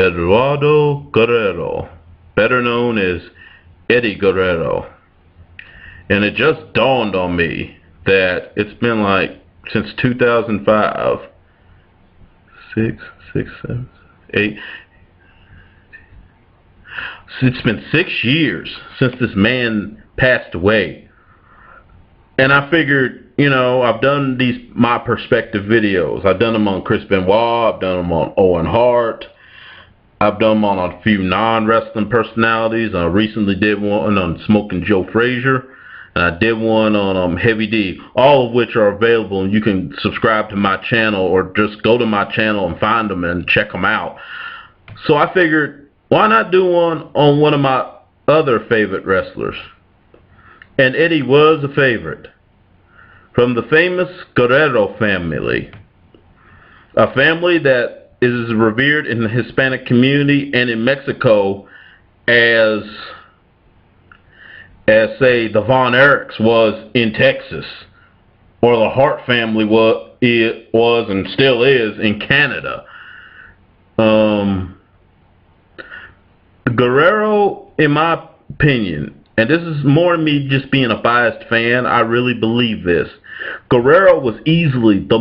Eduardo Guerrero, better known as Eddie Guerrero. And it just dawned on me that it's been like since 2005, 7, 8. It's been 6 years since this man passed away. And I figured, I've done these my perspective videos. I've done them on Chris Benoit. I've done them on Owen Hart. I've done them on a few non-wrestling personalities. I recently did one on Smoking Joe Frazier. And I did one on Heavy D. All of which are available. And you can subscribe to my channel or just go to my channel and find them and check them out. So I figured, why not do one on one of my other favorite wrestlers? And Eddie was a favorite. From the famous Guerrero family. A family that is revered in the Hispanic community and in Mexico as say the Von Erichs was in Texas, or the Hart family was and still is in Canada. Guerrero, in my opinion, and this is more me just being a biased fan, I really believe this. Guerrero was easily the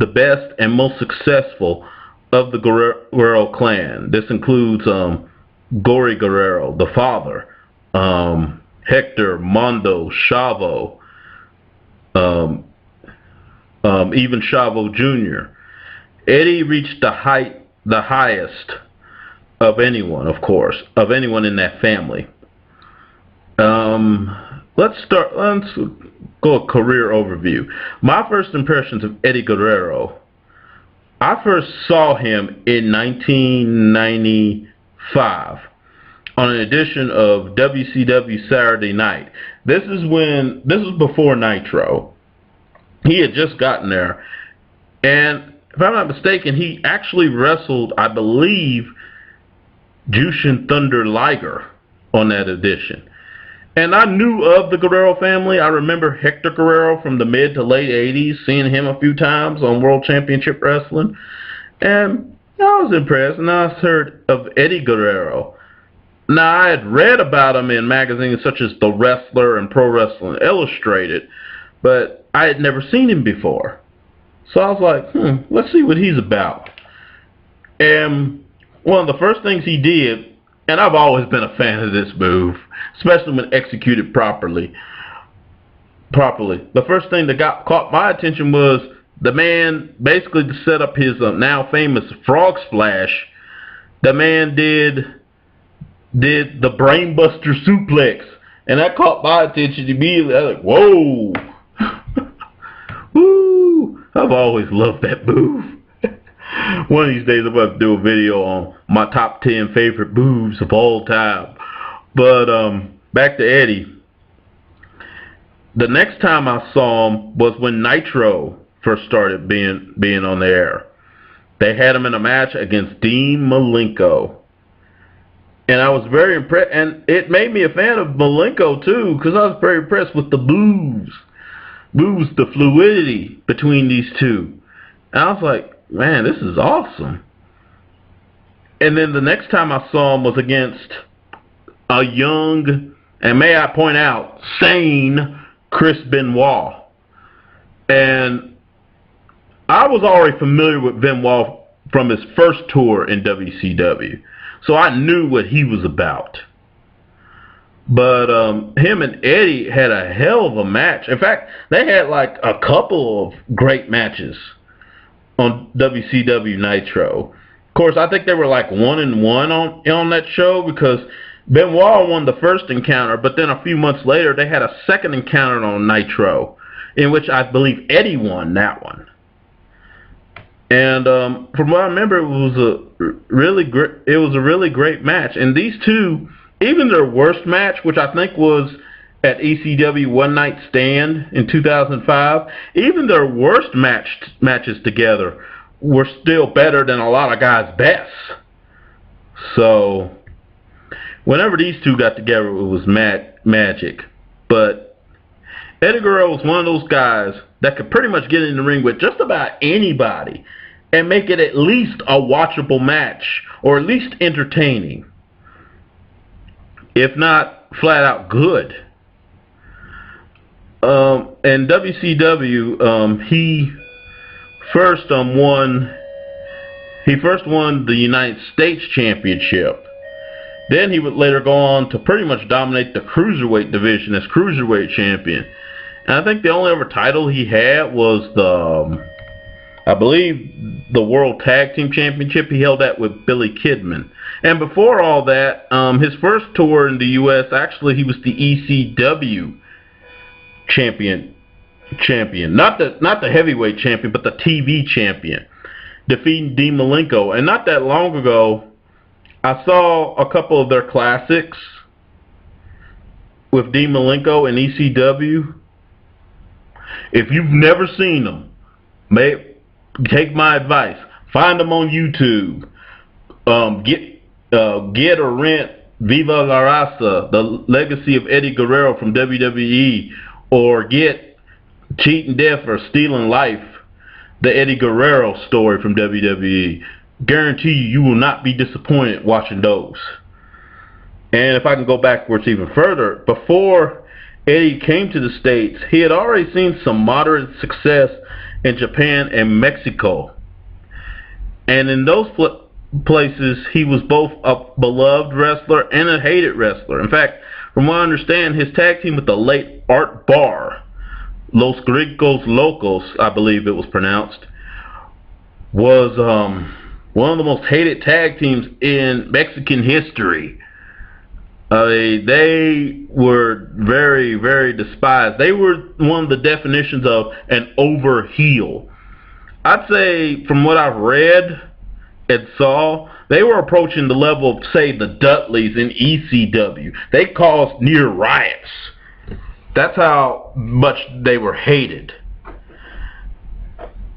best and most successful of the Guerrero clan. This includes Gory Guerrero, the father, Hector, Mondo, Chavo, even Chavo Jr. Eddie reached the highest of anyone, of course, of anyone in that family. Let's go a career overview. My first impressions of Eddie Guerrero, I first saw him in 1995 on an edition of WCW Saturday Night. This was before Nitro. He had just gotten there, and if I'm not mistaken, he actually wrestled, I believe, Jushin Thunder Liger on that edition. And I knew of the Guerrero family. I remember Hector Guerrero from the mid to late 80s, seeing him a few times on World Championship Wrestling. And I was impressed, and I heard of Eddie Guerrero. Now, I had read about him in magazines such as The Wrestler and Pro Wrestling Illustrated, but I had never seen him before. So I was like, let's see what he's about. And one of the first things he did, and I've always been a fan of this move, especially when executed properly. The first thing that caught my attention was the man, basically to set up his now famous frog splash, the man did the brainbuster suplex, and that caught my attention immediately. I was like, whoa. Woo! I've always loved that move. One of these days I'm going to do a video on my top 10 favorite moves of all time. But back to Eddie. The next time I saw him was when Nitro first started being on the air. They had him in a match against Dean Malenko. And I was very impressed. And it made me a fan of Malenko too, because I was very impressed with the moves, the fluidity between these two. And I was like, man, this is awesome. And then the next time I saw him was against a young, and may I point out, sane Chris Benoit. And I was already familiar with Benoit from his first tour in WCW. So I knew what he was about. But him and Eddie had a hell of a match. In fact, they had like a couple of great matches on WCW Nitro. Of course, I think they were like 1-1 on that show, because Benoit won the first encounter, but then a few months later they had a second encounter on Nitro, in which I believe Eddie won that one. And from what I remember, it was a really great match. And these two, even their worst match, which I think was at ECW One Night Stand in 2005, even their worst matches together were still better than a lot of guys' best. So whenever these two got together, it was magic. But Eddie Guerrero was one of those guys that could pretty much get in the ring with just about anybody and make it at least a watchable match, or at least entertaining, if not flat out good. And WCW, he first won the United States Championship. Then he would later go on to pretty much dominate the Cruiserweight division as Cruiserweight Champion. And I think the only other title he had was I believe the World Tag Team Championship. He held that with Billy Kidman. And before all that, his first tour in the U.S., actually he was the ECW champion. Not the heavyweight champion, but the TV champion, defeating Dean Malenko. And not that long ago, I saw a couple of their classics with Dean Malenko and ECW. If you've never seen them, take my advice. Find them on YouTube. Get or rent Viva La Raza, the legacy of Eddie Guerrero from WWE, or get Cheating Death or Stealing Life, the Eddie Guerrero story from WWE. Guarantee you will not be disappointed watching those. And if I can go backwards even further, before Eddie came to the States, he had already seen some moderate success in Japan and Mexico. And in those places, he was both a beloved wrestler and a hated wrestler. In fact, from what I understand, his tag team with the late Art Barr, Los Gringos Locos, I believe it was pronounced, was one of the most hated tag teams in Mexican history. They were very, very despised. They were one of the definitions of an over heel. I'd say, from what I've read and saw, they were approaching the level of, say, the Dudleys in ECW. They caused near riots. That's how much they were hated.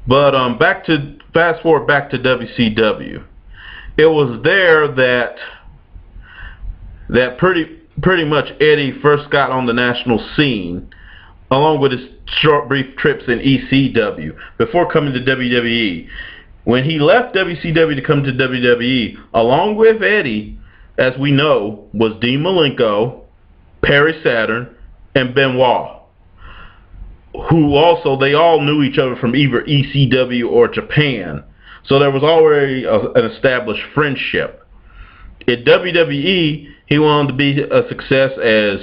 But fast forward back to WCW. It was there that pretty much Eddie first got on the national scene, along with his short brief trips in ECW before coming to WWE. When he left WCW to come to WWE, along with Eddie, as we know, was Dean Malenko, Perry Saturn, and Benoit, who also, they all knew each other from either ECW or Japan. So there was already an established friendship. At WWE, he wanted to be a success as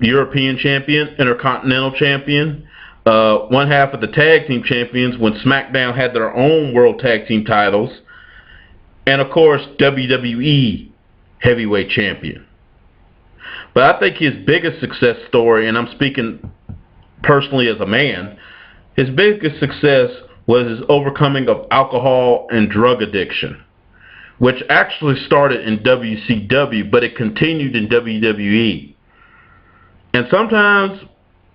European champion, Intercontinental champion, one half of the tag team champions when SmackDown had their own world tag team titles, and of course WWE heavyweight champion. But I think his biggest success story, and I'm speaking personally as a man, his biggest success was his overcoming of alcohol and drug addiction, which actually started in WCW, but it continued in WWE. And sometimes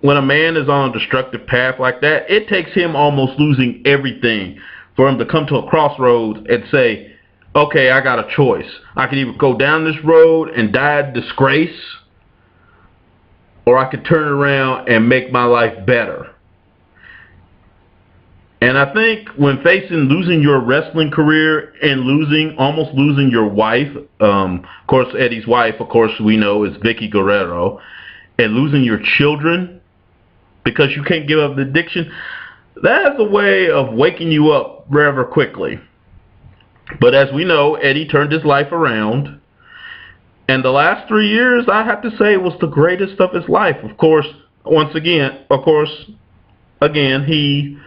when a man is on a destructive path like that, it takes him almost losing everything for him to come to a crossroads and say, okay, I got a choice. I can either go down this road and die in disgrace, or I could turn around and make my life better. And I think when facing losing your wrestling career and almost losing your wife, of course Eddie's wife, of course we know, is Vicky Guerrero, and losing your children because you can't give up the addiction, that's a way of waking you up rather quickly. But as we know, Eddie turned his life around, and the last 3 years, I have to say, was the greatest of his life. Of course, he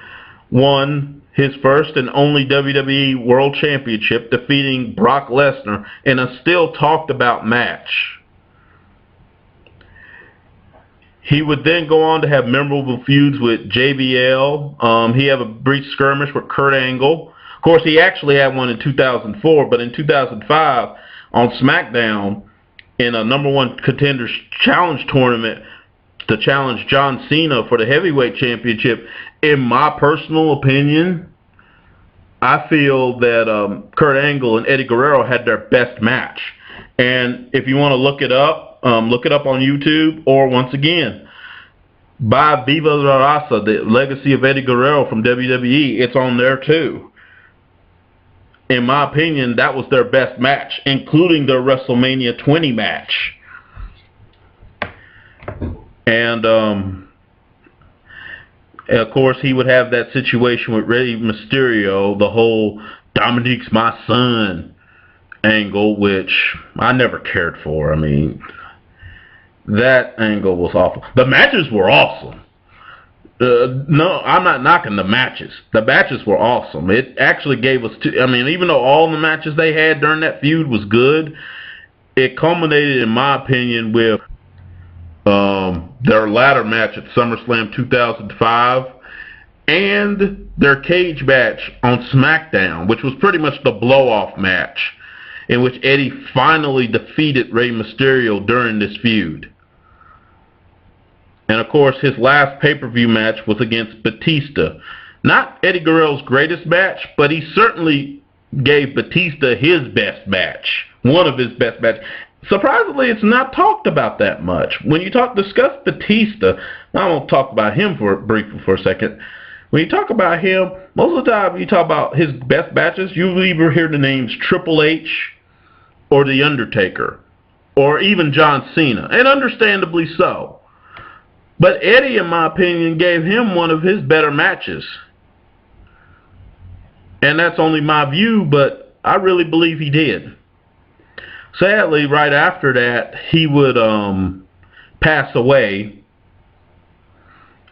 won his first and only WWE World Championship, defeating Brock Lesnar in a still talked about match. He would then go on to have memorable feuds with JBL. He had a brief skirmish with Kurt Angle. Of course, he actually had one in 2004, but in 2005 on SmackDown, in a number one contenders challenge tournament to challenge John Cena for the heavyweight championship, in my personal opinion, I feel that Kurt Angle and Eddie Guerrero had their best match. And if you want to look it up on YouTube, or once again, buy Viva La Raza, the legacy of Eddie Guerrero from WWE. It's on there too. In my opinion, that was their best match, including their WrestleMania 20 match. And of course, he would have that situation with Rey Mysterio, the whole Dominique's my son angle, which I never cared for. I mean, that angle was awful. The matches were awesome. No, I'm not knocking the matches. The matches were awesome. It actually gave us I mean, even though all the matches they had during that feud was good, it culminated, in my opinion, with their ladder match at SummerSlam 2005 and their cage match on SmackDown, which was pretty much the blow-off match in which Eddie finally defeated Rey Mysterio during this feud. And of course, his last pay-per-view match was against Batista. Not Eddie Guerrero's greatest match, but he certainly gave Batista his best match. One of his best matches. Surprisingly, it's not talked about that much. When you discuss Batista, I won't talk about him briefly for a second. When you talk about him, most of the time you talk about his best matches, you either hear the names Triple H or The Undertaker, or even John Cena, and understandably so. But Eddie, in my opinion, gave him one of his better matches. And that's only my view, but I really believe he did. Sadly, right after that, he would pass away,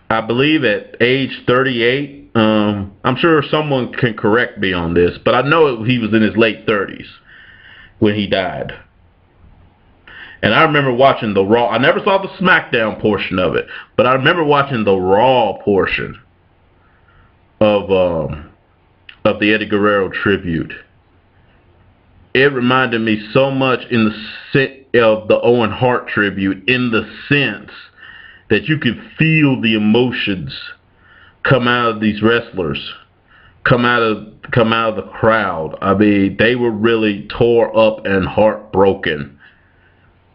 I believe at age 38. I'm sure someone can correct me on this, but I know he was in his late 30s when he died. And I remember watching the Raw. I never saw the SmackDown portion of it, but I remember watching the Raw portion of the Eddie Guerrero tribute. It reminded me so much in of the Owen Hart tribute, in the sense that you could feel the emotions come out of these wrestlers, come out of the crowd. I mean, they were really tore up and heartbroken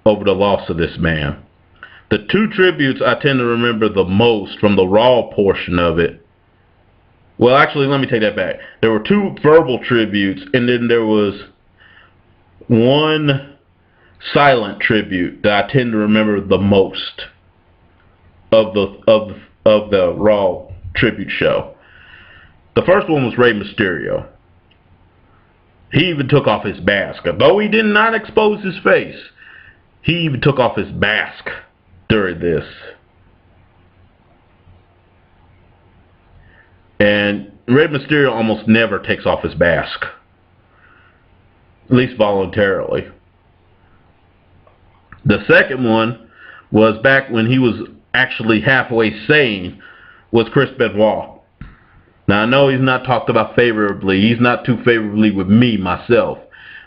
over the loss of this man. The two tributes I tend to remember the most from the Raw portion of it. Well, actually, let me take that back. There were two verbal tributes, and then there was one silent tribute that I tend to remember the most of the Raw tribute show. The first one was Rey Mysterio. He even took off his mask. Though he did not expose his face, he even took off his mask during this. And Rey Mysterio almost never takes off his mask, at least voluntarily. The second one was back when he was actually halfway sane, was Chris Benoit. Now, I know he's not talked about favorably. He's not too favorably with me, myself.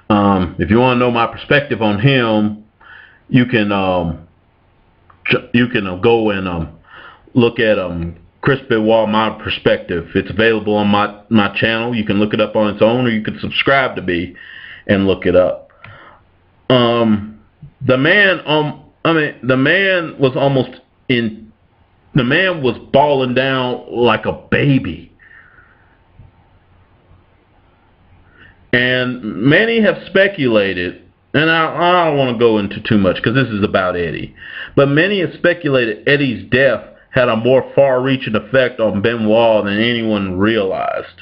If you want to know my perspective on him, you can go and look at Chris Benoit, My Perspective. It's available on my channel. You can look it up on its own, or you can subscribe to me and look it up. The man was bawling down like a baby. And many have speculated, and I don't want to go into too much because this is about Eddie, but many have speculated Eddie's death had a more far-reaching effect on Benoit than anyone realized.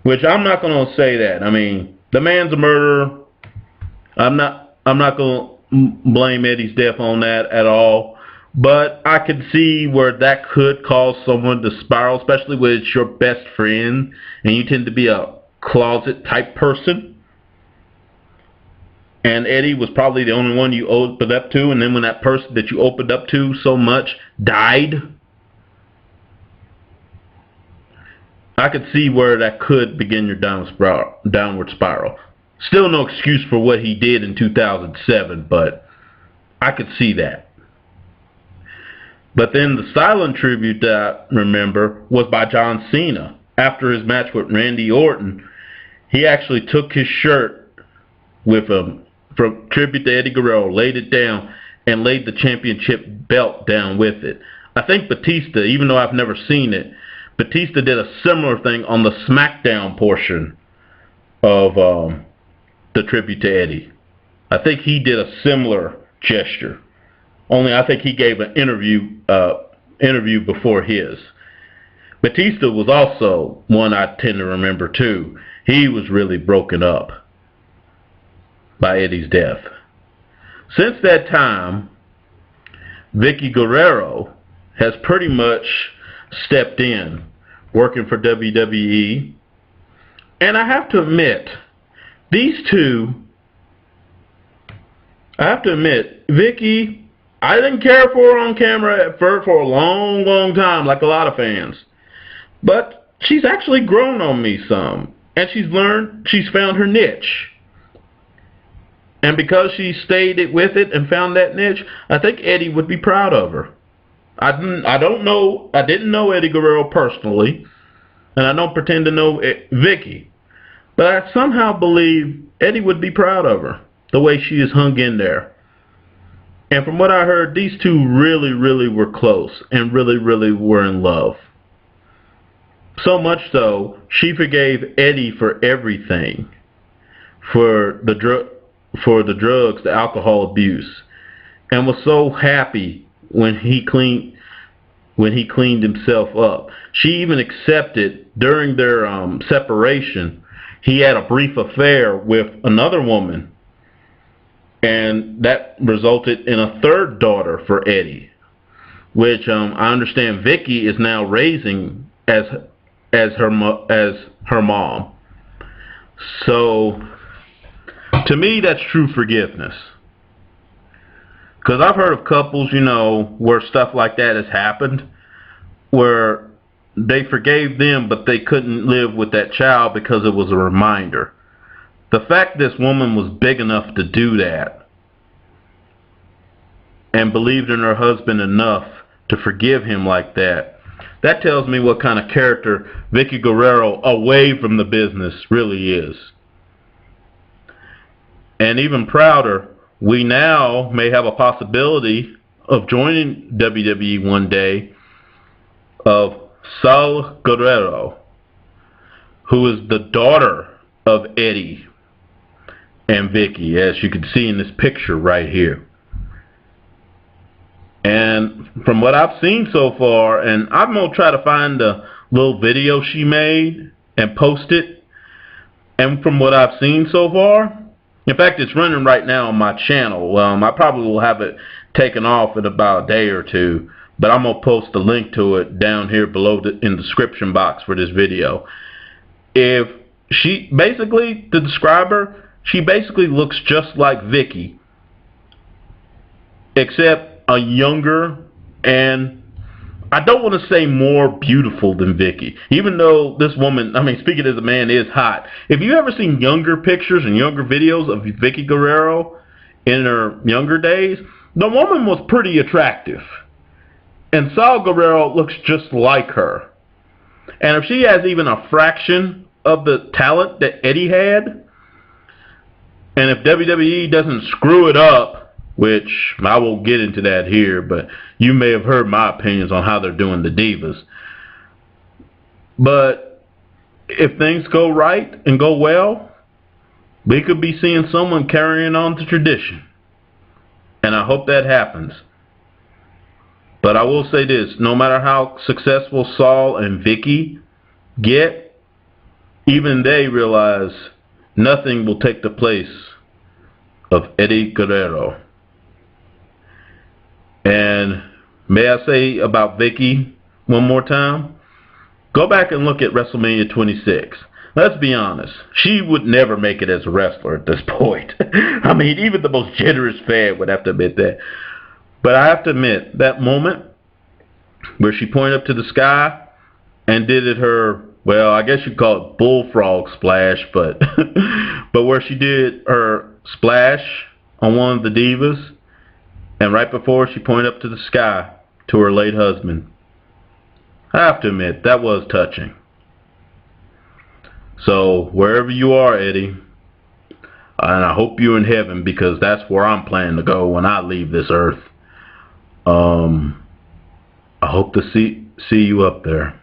Which I'm not going to say that. I mean, the man's a murderer. I'm not going to blame Eddie's death on that at all. But I could see where that could cause someone to spiral, especially when it's your best friend and you tend to be a closet type person. And Eddie was probably the only one you opened up to, and then when that person that you opened up to so much died, I could see where that could begin your downward spiral. Still no excuse for what he did in 2007, but I could see that. But then the silent tribute that I remember was by John Cena. After his match with Randy Orton, he actually took his shirt with him from tribute to Eddie Guerrero, laid it down, and laid the championship belt down with it. I think Batista, even though I've never seen it, Batista did a similar thing on the SmackDown portion of the tribute to Eddie. I think he did a similar gesture. Only I think he gave an interview before his. Batista was also one I tend to remember too. He was really broken up by Eddie's death. Since that time, Eddie Guerrero has pretty much stepped in, working for WWE. And I have to admit, these two, Vicky, I didn't care for her on camera for a long, long time, like a lot of fans. But she's actually grown on me some. And she's found her niche. And because she stayed with it and found that niche, I think Eddie would be proud of her. I didn't know Eddie Guerrero personally, and I don't pretend to know Vicky. But I somehow believe Eddie would be proud of her, the way she is hung in there. And from what I heard, these two really, really were close and really, really were in love. So much so, she forgave Eddie for everything, for the drugs, the alcohol abuse, and was so happy when he cleaned himself up. She even accepted during their separation, he had a brief affair with another woman, and that resulted in a third daughter for Eddie, which I understand Vicky is now raising as her mom. So to me, that's true forgiveness. Because I've heard of couples, where stuff like that has happened, where they forgave them, but they couldn't live with that child because it was a reminder. The fact this woman was big enough to do that and believed in her husband enough to forgive him like that, that tells me what kind of character Eddie Guerrero away from the business really is. And even prouder, we now may have a possibility of joining WWE one day of Eddie Guerrero, who is the daughter of Eddie and Vicky, as you can see in this picture right here. And from what I've seen so far, and I'm going to try to find the little video she made and post it, and from what I've seen so far, in fact, it's running right now on my channel. I probably will have it taken off in about a day or two, but I'm going to post the link to it down here below in the description box for this video. If she, basically, to describe her, she basically looks just like Vicky, except a younger, and I don't want to say more beautiful than Vicky, even though this woman, speaking as a man, is hot. If you ever seen younger pictures and younger videos of Eddie Guerrero in her younger days, the woman was pretty attractive. And Eddie Guerrero looks just like her. And if she has even a fraction of the talent that Eddie had, and if WWE doesn't screw it up, which I won't get into that here, but you may have heard my opinions on how they're doing the Divas. But if things go right and go well, we could be seeing someone carrying on the tradition. And I hope that happens. But I will say this, no matter how successful Saul and Vicky get, even they realize nothing will take the place of Eddie Guerrero. And may I say about Vicky one more time? Go back and look at WrestleMania 26. Let's be honest. She would never make it as a wrestler at this point. Even the most generous fan would have to admit that. But I have to admit, that moment where she pointed up to the sky and did it her, well, I guess you'd call it bullfrog splash, but but where she did her splash on one of the Divas, and right before she pointed up to the sky to her late husband. I have to admit, that was touching. So, wherever you are, Eddie, and I hope you're in heaven, because that's where I'm planning to go when I leave this earth. I I hope to see you up there.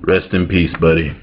Rest in peace, buddy.